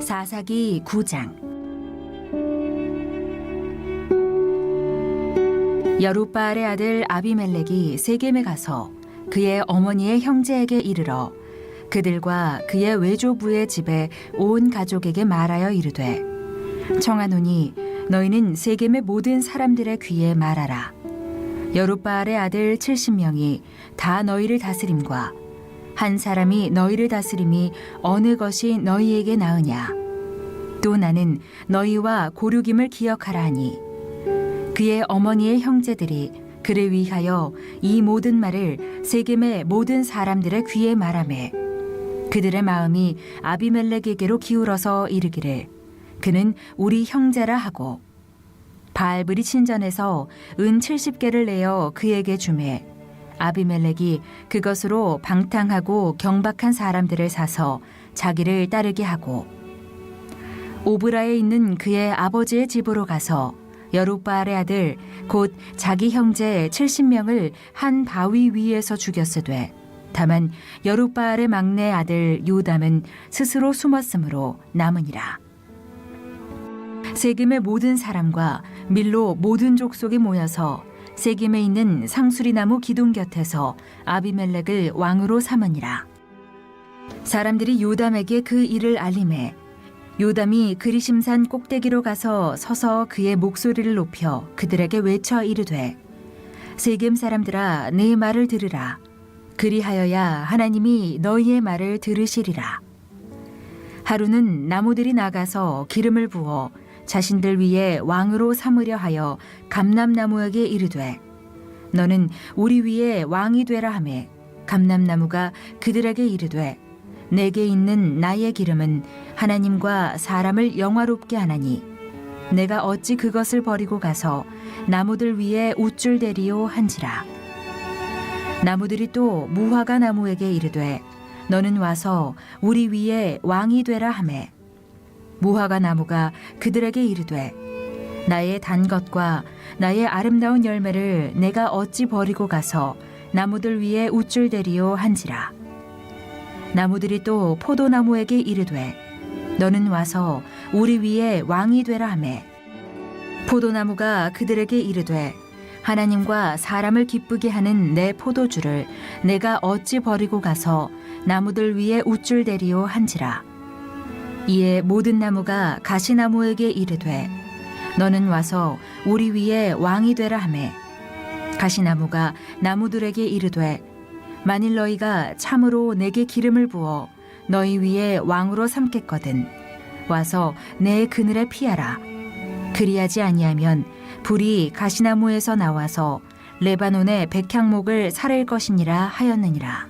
사사기 9장. 여룻바알의 아들 아비멜렉이 세겜에 가서 그의 어머니의 형제에게 이르러 그들과 그의 외조부의 집에 온 가족에게 말하여 이르되, 청하노니 너희는 세겜의 모든 사람들의 귀에 말하라. 여룻바알의 아들 70명이 다 너희를 다스림과 한 사람이 너희를 다스림이 어느 것이 너희에게 나으냐. 또 나는 너희와 고륙임을 기억하라 하니, 그의 어머니의 형제들이 그를 위하여 이 모든 말을 세겜의 모든 사람들의 귀에 말하매, 그들의 마음이 아비멜렉에게로 기울어서 이르기를 그는 우리 형제라 하고, 바알브리 친전에서 은 70개를 내어 그에게 주매 아비멜렉이 그것으로 방탕하고 경박한 사람들을 사서 자기를 따르게 하고, 오브라에 있는 그의 아버지의 집으로 가서 여룻바알의 아들 곧 자기 형제 70명을 한 바위 위에서 죽였으되, 다만 여룻바알의 막내 아들 요담은 스스로 숨었으므로 남으니라. 세겜의 모든 사람과 밀로 모든 족속이 모여서 세겜에 있는 상수리나무 기둥 곁에서 아비멜렉을 왕으로 삼으니라. 사람들이 요담에게 그 일을 알림해 요담이 그리심산 꼭대기로 가서 서서 그의 목소리를 높여 그들에게 외쳐 이르되, 세겜 사람들아, 내 말을 들으라. 그리하여야 하나님이 너희의 말을 들으시리라. 하루는 나무들이 나가서 기름을 부어 자신들 위에 왕으로 삼으려 하여 감람나무에게 이르되, 너는 우리 위에 왕이 되라 하매, 감람나무가 그들에게 이르되, 내게 있는 나의 기름은 하나님과 사람을 영화롭게 하나니 내가 어찌 그것을 버리고 가서 나무들 위에 우쭐 대리요 한지라. 나무들이 또 무화과 나무에게 이르되, 너는 와서 우리 위에 왕이 되라 하매, 무화과 나무가 그들에게 이르되, 나의 단 것과 나의 아름다운 열매를 내가 어찌 버리고 가서 나무들 위에 우쭐 대리요 한지라. 나무들이 또 포도나무에게 이르되, 너는 와서 우리 위에 왕이 되라 하매, 포도나무가 그들에게 이르되, 하나님과 사람을 기쁘게 하는 내 포도주를 내가 어찌 버리고 가서 나무들 위에 우쭐 대리요 한지라. 이에 모든 나무가 가시나무에게 이르되, 너는 와서 우리 위에 왕이 되라 하매, 가시나무가 나무들에게 이르되, 만일 너희가 참으로 내게 기름을 부어 너희 위에 왕으로 삼겠거든 와서 내 그늘에 피하라. 그리하지 아니하면 불이 가시나무에서 나와서 레바논의 백향목을 사를 것이니라 하였느니라.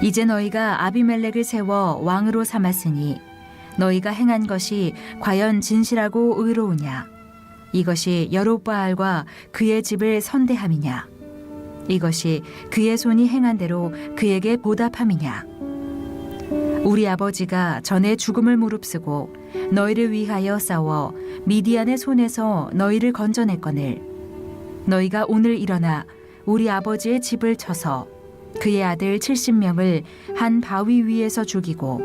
이제 너희가 아비멜렉을 세워 왕으로 삼았으니 너희가 행한 것이 과연 진실하고 의로우냐? 이것이 여룻바알과 그의 집을 선대함이냐? 이것이 그의 손이 행한 대로 그에게 보답함이냐? 우리 아버지가 전에 죽음을 무릅쓰고 너희를 위하여 싸워 미디안의 손에서 너희를 건져냈거늘 너희가 오늘 일어나 우리 아버지의 집을 쳐서 그의 아들 70명을 한 바위 위에서 죽이고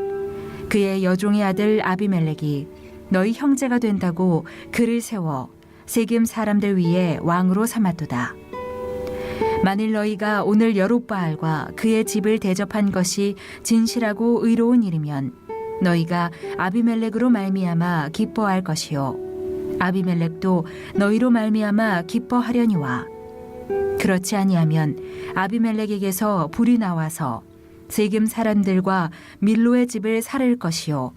그의 여종의 아들 아비멜렉이 너희 형제가 된다고 그를 세워 세겜 사람들 위에 왕으로 삼았도다. 만일 너희가 오늘 여룻바알과 그의 집을 대접한 것이 진실하고 의로운 일이면 너희가 아비멜렉으로 말미암아 기뻐할 것이요 아비멜렉도 너희로 말미암아 기뻐하려니와, 그렇지 아니하면 아비멜렉에게서 불이 나와서 세겜 사람들과 밀로의 집을 살을 것이요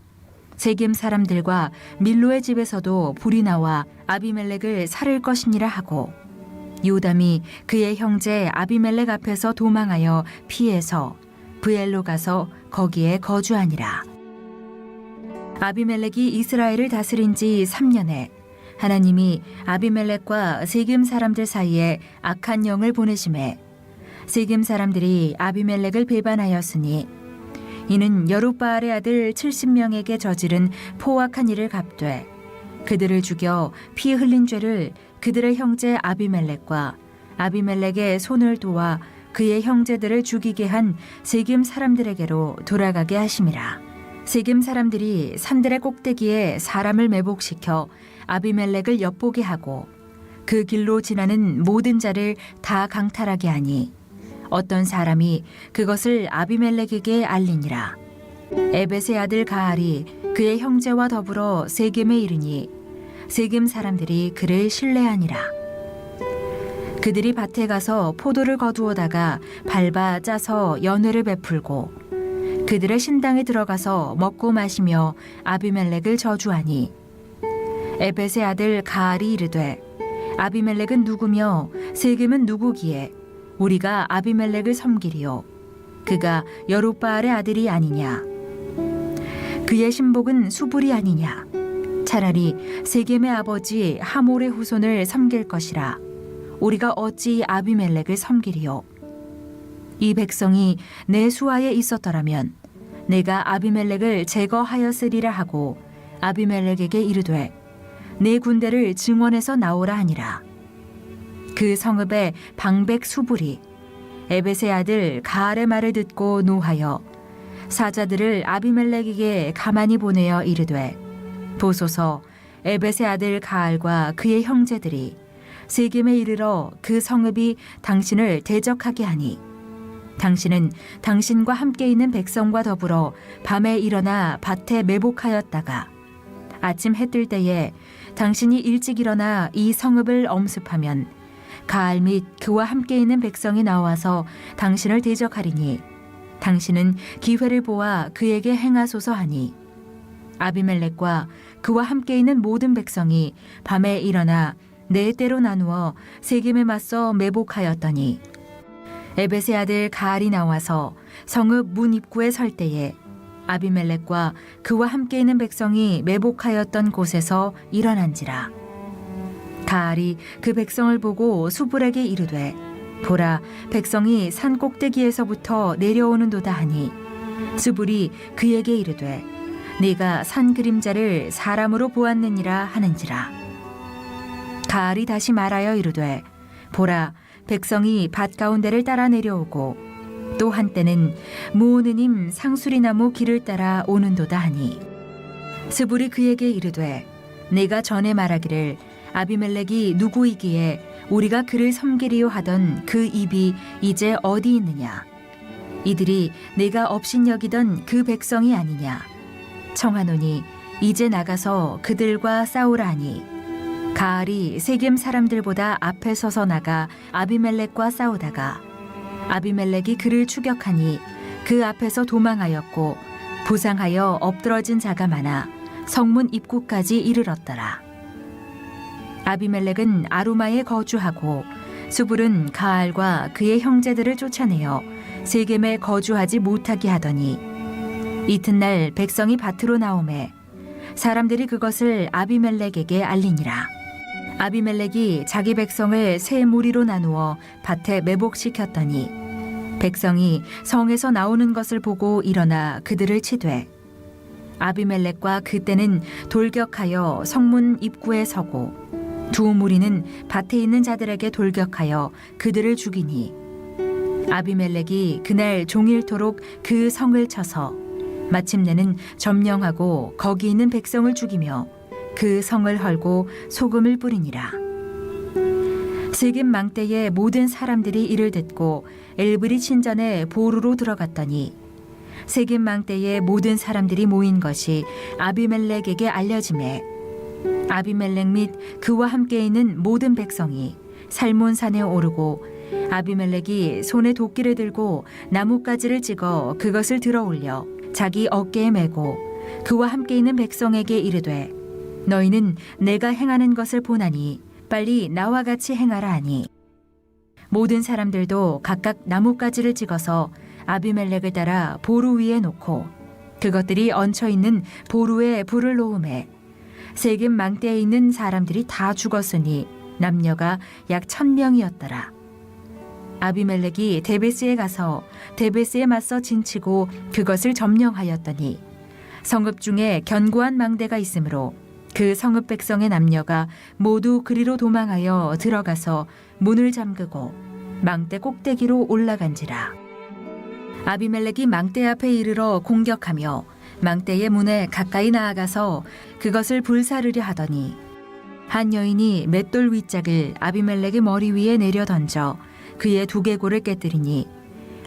세겜 사람들과 밀로의 집에서도 불이 나와 아비멜렉을 살을 것이니라 하고, 요담이 그의 형제 아비멜렉 앞에서 도망하여 피해서 브엘로 가서 거기에 거주하니라. 아비멜렉이 이스라엘을 다스린 지 3년에 하나님이 아비멜렉과 세겜 사람들 사이에 악한 영을 보내심에 세겜 사람들이 아비멜렉을 배반하였으니, 이는 여룻바알의 아들 70명에게 저지른 포악한 일을 갚되 그들을 죽여 피 흘린 죄를 그들의 형제 아비멜렉과 아비멜렉의 손을 도와 그의 형제들을 죽이게 한 세겜 사람들에게로 돌아가게 하심이라. 세겜 사람들이 산들의 꼭대기에 사람을 매복시켜 아비멜렉을 엿보게 하고 그 길로 지나는 모든 자를 다 강탈하게 하니 어떤 사람이 그것을 아비멜렉에게 알리니라. 에벳의 아들 가알이 그의 형제와 더불어 세겜에 이르니 세겜 사람들이 그를 신뢰하니라. 그들이 밭에 가서 포도를 거두어다가 밟아 짜서 연회를 베풀고 그들의 신당에 들어가서 먹고 마시며 아비멜렉을 저주하니 에벳의 아들 가알이 이르되 아비멜렉은 누구며 세겜은 누구기에 우리가 아비멜렉을 섬기리요 그가 여룻바알의 아들이 아니냐 그의 신복은 수불이 아니냐 차라리 세겜의 아버지 하몰의 후손을 섬길 것이라 우리가 어찌 아비멜렉을 섬기리요 이 백성이 내 수하에 있었더라면 내가 아비멜렉을 제거하였으리라 하고 아비멜렉에게 이르되 내 군대를 증원해서 나오라 하니라. 그 성읍의 방백 수불이 에벳의 아들 가알의 말을 듣고 노하여 사자들을 아비멜렉에게 가만히 보내어 이르되 보소서 에벳의 아들 가알과 그의 형제들이 세겜에 이르러 그 성읍이 당신을 대적하게 하니 당신은 당신과 함께 있는 백성과 더불어 밤에 일어나 밭에 매복하였다가 아침 해 뜰 때에 당신이 일찍 일어나 이 성읍을 엄습하면 가알 및 그와 함께 있는 백성이 나와서 당신을 대적하리니 당신은 기회를 보아 그에게 행하소서 하니 아비멜렉과 그와 함께 있는 모든 백성이 밤에 일어나 네 때로 나누어 세겜에 맞서 매복하였더니 에벳의 아들 가알이 나와서 성읍 문 입구에 설 때에 아비멜렉과 그와 함께 있는 백성이 매복하였던 곳에서 일어난지라. 가알이 그 백성을 보고 수불에게 이르되 보라 백성이 산 꼭대기에서부터 내려오는도다 하니 수불이 그에게 이르되 네가 산 그림자를 사람으로 보았느니라 하는지라. 가알이 다시 말하여 이르되 보라 백성이 밭 가운데를 따라 내려오고 또 한때는 무오느님 상수리나무 길을 따라 오는도다 하니 스불이 그에게 이르되 내가 전에 말하기를 아비멜렉이 누구이기에 우리가 그를 섬기리요 하던 그 입이 이제 어디 있느냐 이들이 내가 업신여기던 그 백성이 아니냐 청하노니 이제 나가서 그들과 싸우라 하니 가알이 세겜 사람들보다 앞에 서서 나가 아비멜렉과 싸우다가 아비멜렉이 그를 추격하니 그 앞에서 도망하였고 부상하여 엎드러진 자가 많아 성문 입구까지 이르렀더라. 아비멜렉은 아루마에 거주하고 수불은 가알과 그의 형제들을 쫓아내어 세겜에 거주하지 못하게 하더니 이튿날 백성이 밭으로 나오매 사람들이 그것을 아비멜렉에게 알리니라. 아비멜렉이 자기 백성을 세 무리로 나누어 밭에 매복시켰더니 백성이 성에서 나오는 것을 보고 일어나 그들을 치되 아비멜렉과 그때는 돌격하여 성문 입구에 서고 두 무리는 밭에 있는 자들에게 돌격하여 그들을 죽이니 아비멜렉이 그날 종일토록 그 성을 쳐서 마침내는 점령하고 거기 있는 백성을 죽이며 그 성을 헐고 소금을 뿌리니라. 세겜 망대의 모든 사람들이 이를 듣고 엘브리 신전에 보루로 들어갔더니 세겜 망대의 모든 사람들이 모인 것이 아비멜렉에게 알려지매 아비멜렉 및 그와 함께 있는 모든 백성이 살몬산에 오르고 아비멜렉이 손에 도끼를 들고 나뭇가지를 찍어 그것을 들어올려 자기 어깨에 메고 그와 함께 있는 백성에게 이르되 너희는 내가 행하는 것을 보나니 빨리 나와 같이 행하라 하니 모든 사람들도 각각 나뭇가지를 찍어서 아비멜렉을 따라 보루 위에 놓고 그것들이 얹혀 있는 보루에 불을 놓음에 세겜 망대에 있는 사람들이 다 죽었으니 남녀가 약 1000명이었더라. 아비멜렉이 데베스에 가서 데베스에 맞서 진치고 그것을 점령하였더니 성읍 중에 견고한 망대가 있으므로 그 성읍 백성의 남녀가 모두 그리로 도망하여 들어가서 문을 잠그고 망대 꼭대기로 올라간지라. 아비멜렉이 망대 앞에 이르러 공격하며 망대의 문에 가까이 나아가서 그것을 불사르려 하더니 한 여인이 맷돌 윗짝을 아비멜렉의 머리 위에 내려 던져 그의 두개골을 깨뜨리니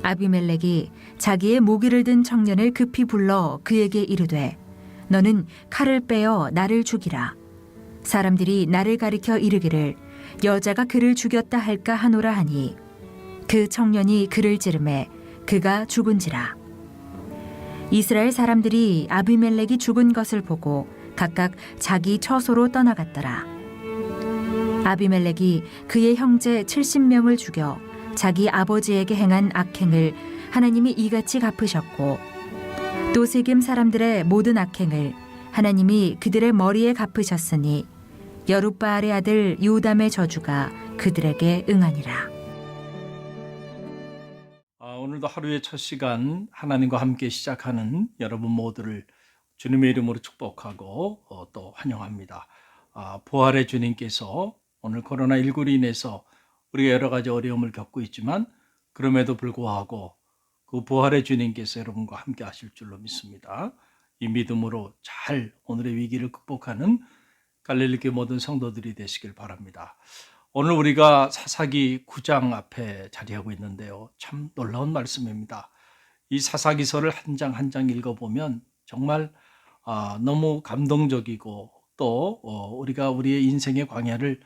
아비멜렉이 자기의 무기를 든 청년을 급히 불러 그에게 이르되 너는 칼을 빼어 나를 죽이라. 사람들이 나를 가리켜 이르기를 여자가 그를 죽였다 할까 하노라 하니 그 청년이 그를 찌르매 그가 죽은지라. 이스라엘 사람들이 아비멜렉이 죽은 것을 보고 각각 자기 처소로 떠나갔더라. 아비멜렉이 그의 형제 70명을 죽여 자기 아버지에게 행한 악행을 하나님이 이같이 갚으셨고 또 세겜 사람들의 모든 악행을 하나님이 그들의 머리에 갚으셨으니 여룻바알의 아들 요담의 저주가 그들에게 응하니라. 오늘도 하루의 첫 시간 하나님과 함께 시작하는 여러분 모두를 주님의 이름으로 축복하고 또 환영합니다. 부활의 주님께서 오늘 코로나19로 인해서 우리가 여러 가지 어려움을 겪고 있지만 그럼에도 불구하고 그 부활의 주님께서 여러분과 함께 하실 줄로 믿습니다. 이 믿음으로 잘 오늘의 위기를 극복하는 갈릴리교회 모든 성도들이 되시길 바랍니다. 오늘 우리가 사사기 9장 앞에 자리하고 있는데요. 참 놀라운 말씀입니다. 이 사사기서를 한 장 한 장 읽어보면 정말 너무 감동적이고 또 우리가 우리의 인생의 광야를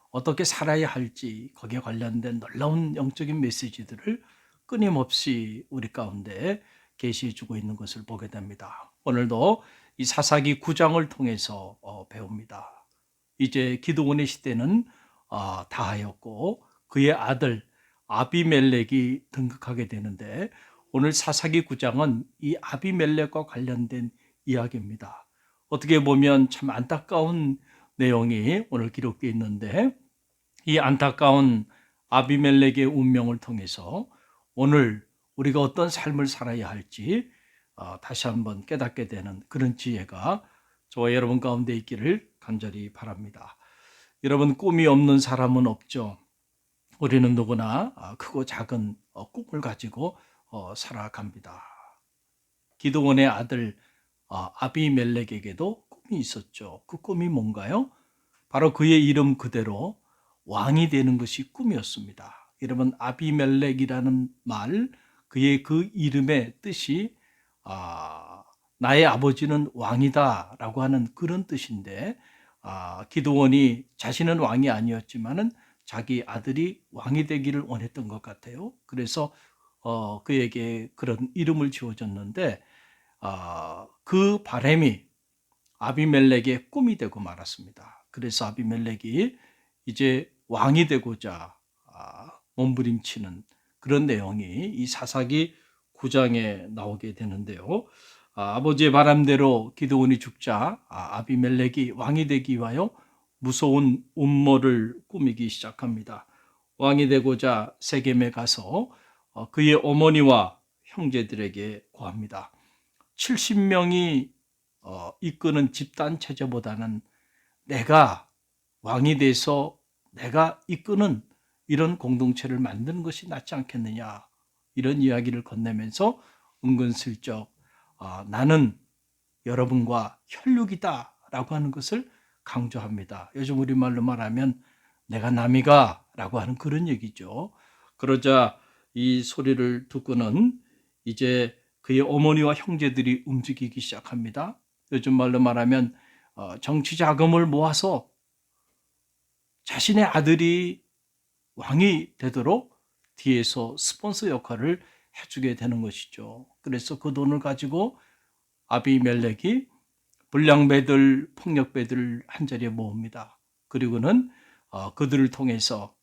어떻게 살아야 할지 거기에 관련된 놀라운 영적인 메시지들을 끊임없이 우리 가운데 계시해 주고 있는 것을 보게 됩니다. 오늘도 이 사사기 9장을 통해서 배웁니다. 이제 기드온의 시대는 다하였고 그의 아들 아비멜렉이 등극하게 되는데 오늘 사사기 9장은 이 아비멜렉과 관련된 이야기입니다. 어떻게 보면 참 안타까운 내용이 오늘 기록되어 있는데 이 안타까운 아비멜렉의 운명을 통해서 오늘 우리가 어떤 삶을 살아야 할지 다시 한번 깨닫게 되는 그런 지혜가 저와 여러분 가운데 있기를 간절히 바랍니다. 여러분, 꿈이 없는 사람은 없죠. 우리는 누구나 크고 작은 꿈을 가지고 살아갑니다. 기드온의 아들 아비멜렉에게도 꿈이 있었죠. 그 꿈이 뭔가요? 바로 그의 이름 그대로 왕이 되는 것이 꿈이었습니다. 여러분, 아비멜렉이라는 말, 그의 그 이름의 뜻이 나의 아버지는 왕이다 라고 하는 그런 뜻인데 기드온이 자신은 왕이 아니었지만은 자기 아들이 왕이 되기를 원했던 것 같아요. 그래서 그에게 그런 이름을 지어줬는데 그 바람이 아비멜렉의 꿈이 되고 말았습니다. 그래서 아비멜렉이 이제 왕이 되고자 몸부림치는 그런 내용이 이 사사기 9장에 나오게 되는데요. 아버지의 바람대로 기드온이 죽자 아비멜렉이 왕이 되기 위하여 무서운 음모를 꾸미기 시작합니다. 왕이 되고자 세겜에 가서 그의 어머니와 형제들에게 고합니다. 70명이 이끄는 집단 체제보다는 내가 왕이 돼서 내가 이끄는 이런 공동체를 만드는 것이 낫지 않겠느냐, 이런 이야기를 건네면서 은근슬쩍 나는 여러분과 혈육이다 라고 하는 것을 강조합니다. 요즘 우리말로 말하면 내가 남이가 라고 하는 그런 얘기죠. 그러자 이 소리를 듣고는 이제 그의 어머니와 형제들이 움직이기 시작합니다. 요즘 말로 말하면 정치 자금을 모아서 자신의 아들이 왕이 되도록 뒤에서 스폰서 역할을 해주게 되는 것이죠. 그래서 그 돈을 가지고 아비멜렉이 불량배들, 폭력배들을 한자리에 모읍니다. 그리고는 그들을 통해서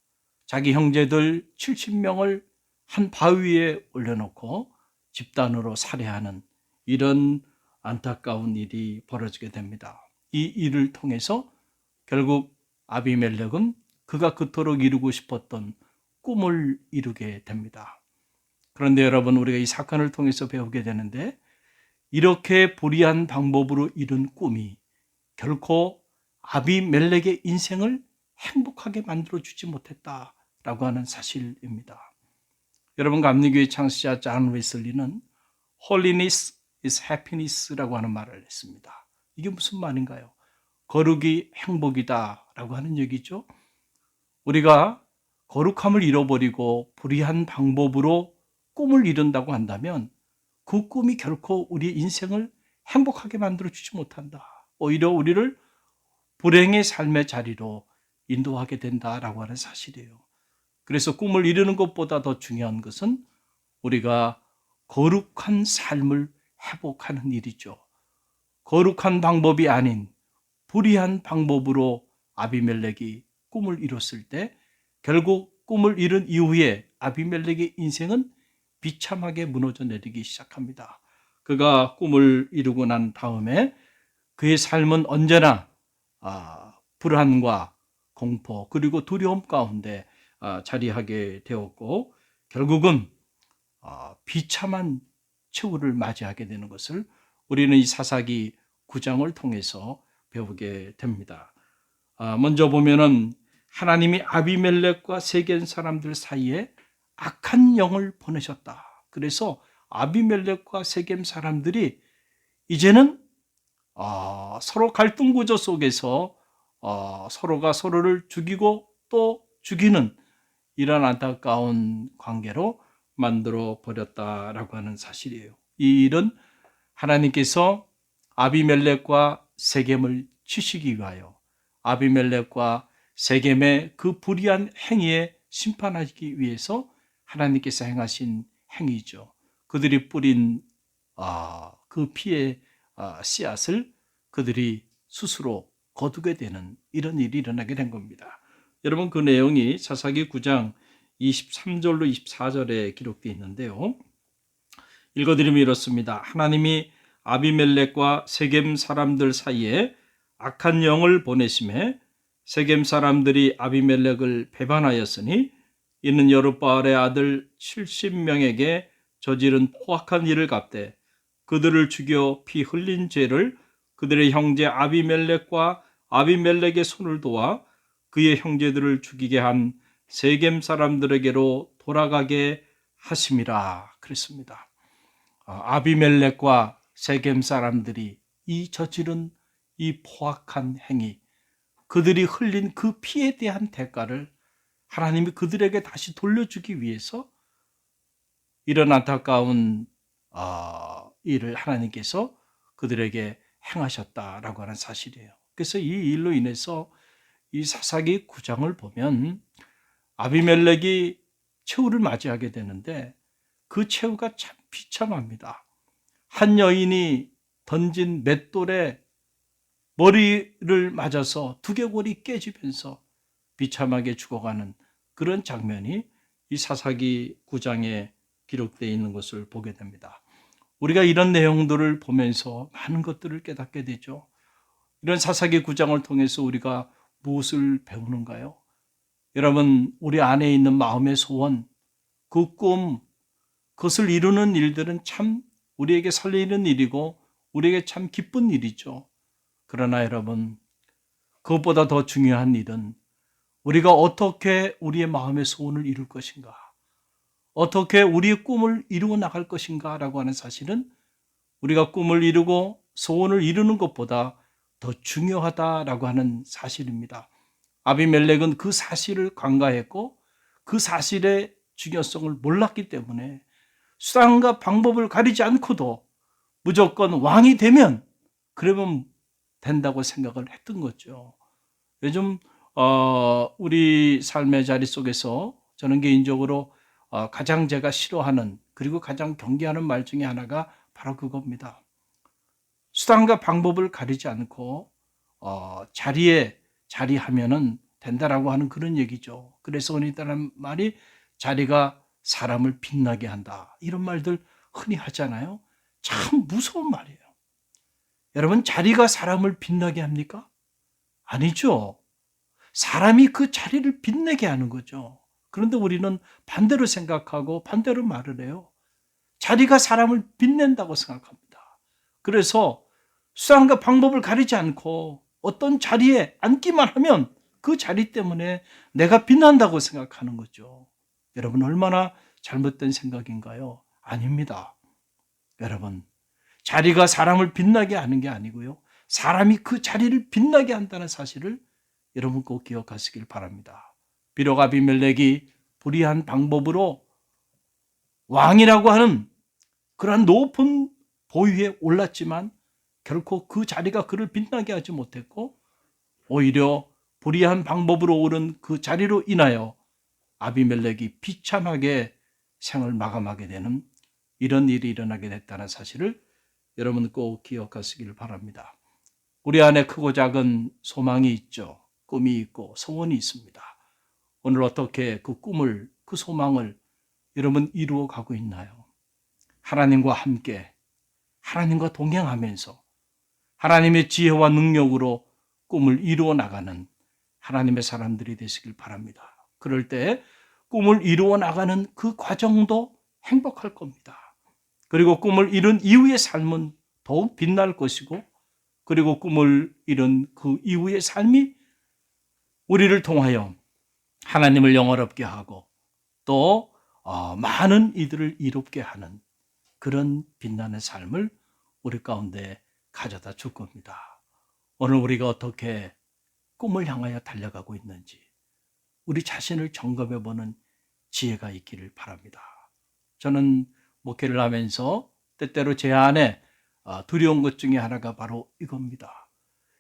자기 형제들 70명을 한 바위에 올려놓고 집단으로 살해하는 이런 안타까운 일이 벌어지게 됩니다. 이 일을 통해서 결국 아비멜렉은 그가 그토록 이루고 싶었던 꿈을 이루게 됩니다. 그런데 여러분, 우리가 이 사건을 통해서 배우게 되는데 이렇게 불의한 방법으로 이룬 꿈이 결코 아비멜렉의 인생을 행복하게 만들어주지 못했다라고 하는 사실입니다. 여러분, 감리교회 창시자 존 웨슬리는 Holiness is happiness라고 하는 말을 했습니다. 이게 무슨 말인가요? 거룩이 행복이다라고 하는 얘기죠. 우리가 거룩함을 잃어버리고 불의한 방법으로 꿈을 이룬다고 한다면 그 꿈이 결코 우리의 인생을 행복하게 만들어주지 못한다. 오히려 우리를 불행의 삶의 자리로 인도하게 된다라고 하는 사실이에요. 그래서 꿈을 이루는 것보다 더 중요한 것은 우리가 거룩한 삶을 회복하는 일이죠. 거룩한 방법이 아닌 불의한 방법으로 아비멜렉이 꿈을 이뤘을 때 결국 꿈을 이룬 이후에 아비멜렉의 인생은 비참하게 무너져 내리기 시작합니다. 그가 꿈을 이루고 난 다음에 그의 삶은 언제나 불안과 공포 그리고 두려움 가운데 자리하게 되었고 결국은 비참한 최후를 맞이하게 되는 것을 우리는 이 사사기 9장을 통해서 배우게 됩니다. 먼저 보면은 하나님이 아비멜렉과 세겜 사람들 사이에 악한 영을 보내셨다. 그래서 아비멜렉과 세겜 사람들이 이제는 서로 갈등 구조 속에서 서로가 서로를 죽이고 또 죽이는 이런 안타까운 관계로 만들어 버렸다라고 하는 사실이에요. 이 일은 하나님께서 아비멜렉과 세겜을 치시기 위하여 아비멜렉과 세겜의 그 불의한 행위에 심판하기 위해서 하나님께서 행하신 행위죠. 그들이 뿌린 그 피의 씨앗을 그들이 스스로 거두게 되는 이런 일이 일어나게 된 겁니다. 여러분 그 내용이 사사기 9장 23절로 24절에 기록되어 있는데요. 읽어드리면 이렇습니다. 하나님이 아비멜렉과 세겜 사람들 사이에 악한 영을 보내심에 세겜 사람들이 아비멜렉을 배반하였으니 이는 여룻바알의 아들 70명에게 저지른 포악한 일을 갚되 그들을 죽여 피 흘린 죄를 그들의 형제 아비멜렉과 아비멜렉의 손을 도와 그의 형제들을 죽이게 한 세겜 사람들에게로 돌아가게 하심이라 그랬습니다. 아비멜렉과 세겜 사람들이 이 저지른 이 포악한 행위, 그들이 흘린 그 피에 대한 대가를 하나님이 그들에게 다시 돌려주기 위해서 이런 안타까운 일을 하나님께서 그들에게 행하셨다라고 하는 사실이에요. 그래서 이 일로 인해서 이 사사기 9장을 보면 아비멜렉이 최후를 맞이하게 되는데 그 최후가 참 비참합니다. 한 여인이 던진 맷돌에 머리를 맞아서 두개골이 깨지면서 비참하게 죽어가는 그런 장면이 이 사사기 9장에 기록되어 있는 것을 보게 됩니다. 우리가 이런 내용들을 보면서 많은 것들을 깨닫게 되죠. 이런 사사기 9장을 통해서 우리가 무엇을 배우는가요? 여러분, 우리 안에 있는 마음의 소원, 그 꿈, 그것을 이루는 일들은 참 우리에게 설레이는 일이고 우리에게 참 기쁜 일이죠. 그러나 여러분, 그것보다 더 중요한 일은 우리가 어떻게 우리의 마음의 소원을 이룰 것인가, 어떻게 우리의 꿈을 이루어 나갈 것인가 라고 하는 사실은 우리가 꿈을 이루고 소원을 이루는 것보다 더 중요하다라고 하는 사실입니다. 아비멜렉은 그 사실을 간과했고 그 사실의 중요성을 몰랐기 때문에 수단과 방법을 가리지 않고도 무조건 왕이 되면 그러면 된다고 생각을 했던 거죠. 요즘 우리 삶의 자리 속에서 저는 개인적으로 가장 제가 싫어하는 그리고 가장 경계하는 말 중에 하나가 바로 그겁니다. 수단과 방법을 가리지 않고 자리에 자리하면은 된다라고 하는 그런 얘기죠. 그래서 은이라는 말이 자리가 사람을 빛나게 한다. 이런 말들 흔히 하잖아요. 참 무서운 말이에요. 여러분, 자리가 사람을 빛나게 합니까? 아니죠. 사람이 그 자리를 빛내게 하는 거죠. 그런데 우리는 반대로 생각하고 반대로 말을 해요. 자리가 사람을 빛낸다고 생각합니다. 그래서 수단과 방법을 가리지 않고 어떤 자리에 앉기만 하면 그 자리 때문에 내가 빛난다고 생각하는 거죠. 여러분, 얼마나 잘못된 생각인가요? 아닙니다. 여러분, 자리가 사람을 빛나게 하는 게 아니고요. 사람이 그 자리를 빛나게 한다는 사실을 여러분 꼭 기억하시길 바랍니다. 비록 아비멜렉이 불의한 방법으로 왕이라고 하는 그러한 높은 보위에 올랐지만 결코 그 자리가 그를 빛나게 하지 못했고 오히려 불의한 방법으로 오른 그 자리로 인하여 아비멜렉이 비참하게 생을 마감하게 되는 이런 일이 일어나게 됐다는 사실을 여러분 꼭 기억하시길 바랍니다. 우리 안에 크고 작은 소망이 있죠. 꿈이 있고 소원이 있습니다. 오늘 어떻게 그 꿈을, 그 소망을 여러분 이루어 가고 있나요? 하나님과 함께, 하나님과 동행하면서 하나님의 지혜와 능력으로 꿈을 이루어 나가는 하나님의 사람들이 되시길 바랍니다. 그럴 때 꿈을 이루어 나가는 그 과정도 행복할 겁니다. 그리고 꿈을 이룬 이후의 삶은 더욱 빛날 것이고 그리고 꿈을 이룬 그 이후의 삶이 우리를 통하여 하나님을 영화롭게 하고 또 많은 이들을 이롭게 하는 그런 빛나는 삶을 우리 가운데 가져다 줄 겁니다. 오늘 우리가 어떻게 꿈을 향하여 달려가고 있는지 우리 자신을 점검해 보는 지혜가 있기를 바랍니다. 저는 목회를 하면서 때때로 제 안에 두려운 것 중에 하나가 바로 이겁니다.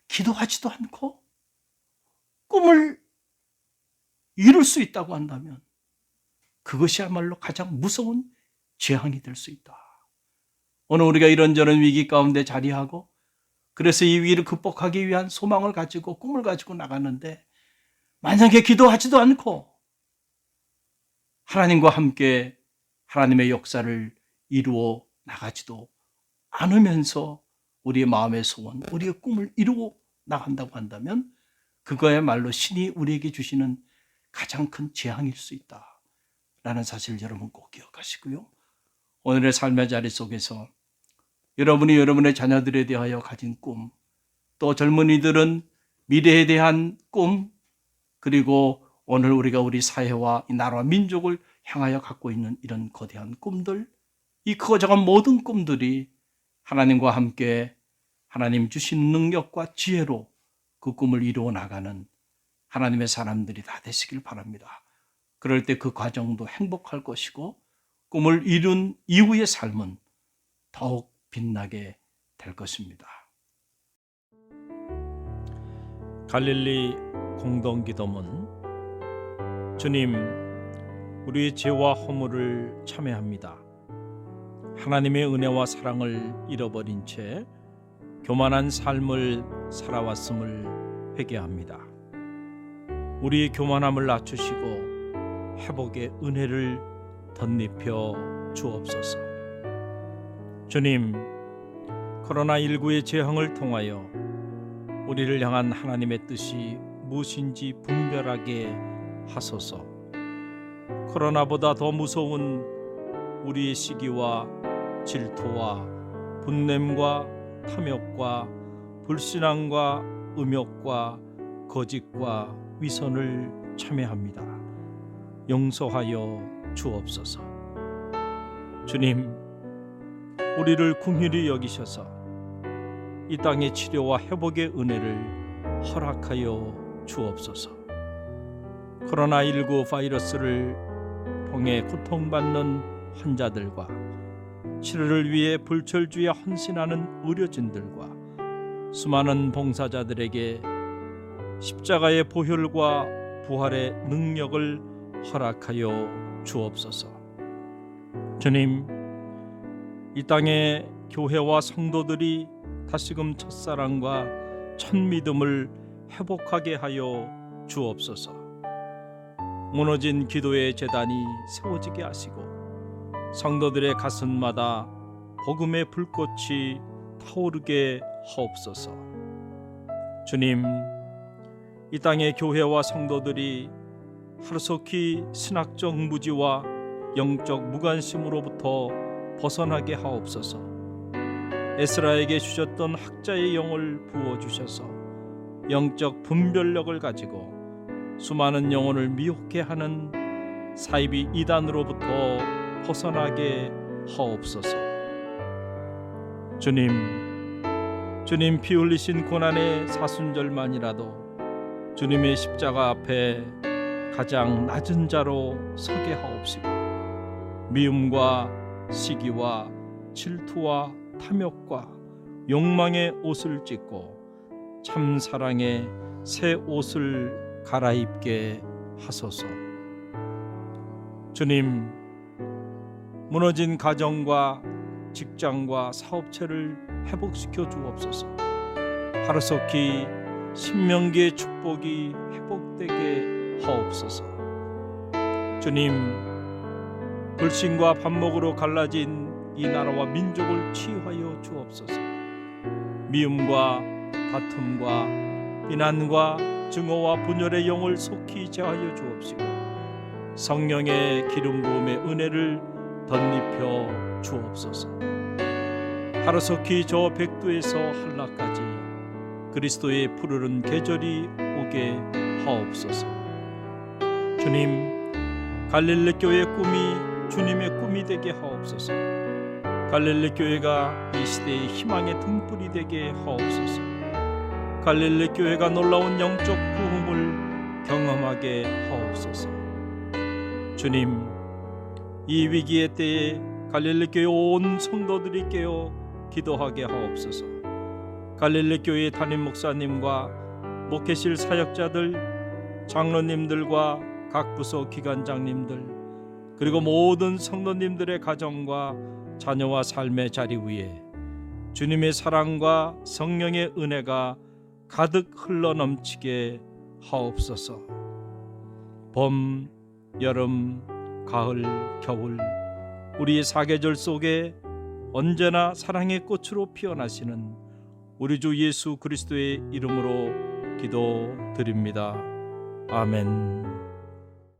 기도하지도 않고 꿈을 이룰 수 있다고 한다면 그것이야말로 가장 무서운 재앙이 될 수 있다. 오늘 우리가 이런저런 위기 가운데 자리하고 그래서 이 위기를 극복하기 위한 소망을 가지고 꿈을 가지고 나가는데 만약에 기도하지도 않고 하나님과 함께 하나님의 역사를 이루어 나가지도 않으면서 우리의 마음의 소원, 우리의 꿈을 이루어 나간다고 한다면 그거야말로 신이 우리에게 주시는 가장 큰 재앙일 수 있다라는 사실을 여러분 꼭 기억하시고요. 오늘의 삶의 자리 속에서 여러분이 여러분의 자녀들에 대하여 가진 꿈, 또 젊은이들은 미래에 대한 꿈, 그리고 오늘 우리가 우리 사회와 이 나라와 민족을 향하여 갖고 있는 이런 거대한 꿈들, 이 크고 작은 모든 꿈들이 하나님과 함께 하나님 주신 능력과 지혜로 그 꿈을 이루어 나가는 하나님의 사람들이 다 되시길 바랍니다. 그럴 때 그 과정도 행복할 것이고 꿈을 이룬 이후의 삶은 더욱 빛나게 될 것입니다. 갈릴리 공동기도문. 주님, 우리의 죄와 허물을 참회합니다. 하나님의 은혜와 사랑을 잃어버린 채 교만한 삶을 살아왔음을 회개합니다. 우리의 교만함을 낮추시고 회복의 은혜를 덧입혀 주옵소서. 주님, 코로나19의 재앙을 통하여 우리를 향한 하나님의 뜻이 무엇인지 분별하게 하소서. 코로나보다 더 무서운 우리의 시기와 질투와 분냄과 탐욕과 불신앙과 음욕과 거짓과 위선을 참회합니다. 용서하여 주옵소서. 주님, 우리를 긍휼히 여기셔서 이 땅의 치료와 회복의 은혜를 허락하여 주옵소서. 코로나19 바이러스를 통해 고통받는 환자들과 치료를 위해 불철주에 헌신하는 의료진들과 수많은 봉사자들에게 십자가의 보혈과 부활의 능력을 허락하여 주옵소서. 주님, 이 땅의 교회와 성도들이 다시금 첫사랑과 첫믿음을 회복하게 하여 주옵소서. 무너진 기도의 제단이 세워지게 하시고 성도들의 가슴마다 복음의 불꽃이 타오르게 하옵소서. 주님, 이 땅의 교회와 성도들이 하루속히 신학적 무지와 영적 무관심으로부터 벗어나게 하옵소서. 에스라에게 주셨던 학자의 영을 부어주셔서 영적 분별력을 가지고 수많은 영혼을 미혹해 하는 사이비 이단으로부터 벗어나게 하옵소서. 주님 피 흘리신 고난의 사순절만이라도 주님의 십자가 앞에 가장 낮은 자로 서게 하옵시고 미움과 시기와 질투와 탐욕과 욕망의 옷을 찢고 참 사랑의 새 옷을 갈아입게 하소서. 주님, 무너진 가정과 직장과 사업체를 회복시켜 주옵소서. 하루속히 신명기의 축복이 회복되게 하옵소서. 주님, 불신과 반목으로 갈라진 이 나라와 민족을 치유하여 주옵소서. 미움과 다툼과 비난과 증오와 분열의 영을 속히 제하여 주옵시고 성령의 기름 부음의 은혜를 덧입혀 주옵소서. 하루속히 저 백두에서 한라까지 그리스도의 푸르른 계절이 오게 하옵소서. 주님, 갈릴리 교회의 꿈이 주님의 꿈이 되게 하옵소서. 갈릴리 교회가 이 시대의 희망의 등불이 되게 하옵소서. 갈릴리 교회가 놀라운 영적 부흥을 경험하게 하옵소서. 주님, 이 위기의 때에 갈릴리 교회 온 성도들이 깨어 기도하게 하옵소서. 갈릴리 교회 담임 목사님과 목회실 사역자들, 장로님들과 각 부서 기관장님들, 그리고 모든 성도님들의 가정과 자녀와 삶의 자리 위에 주님의 사랑과 성령의 은혜가 가득 흘러넘치게 하옵소서. 봄, 여름, 가을, 겨울 우리의 사계절 속에 언제나 사랑의 꽃으로 피어나시는 우리 주 예수 그리스도의 이름으로 기도드립니다. 아멘.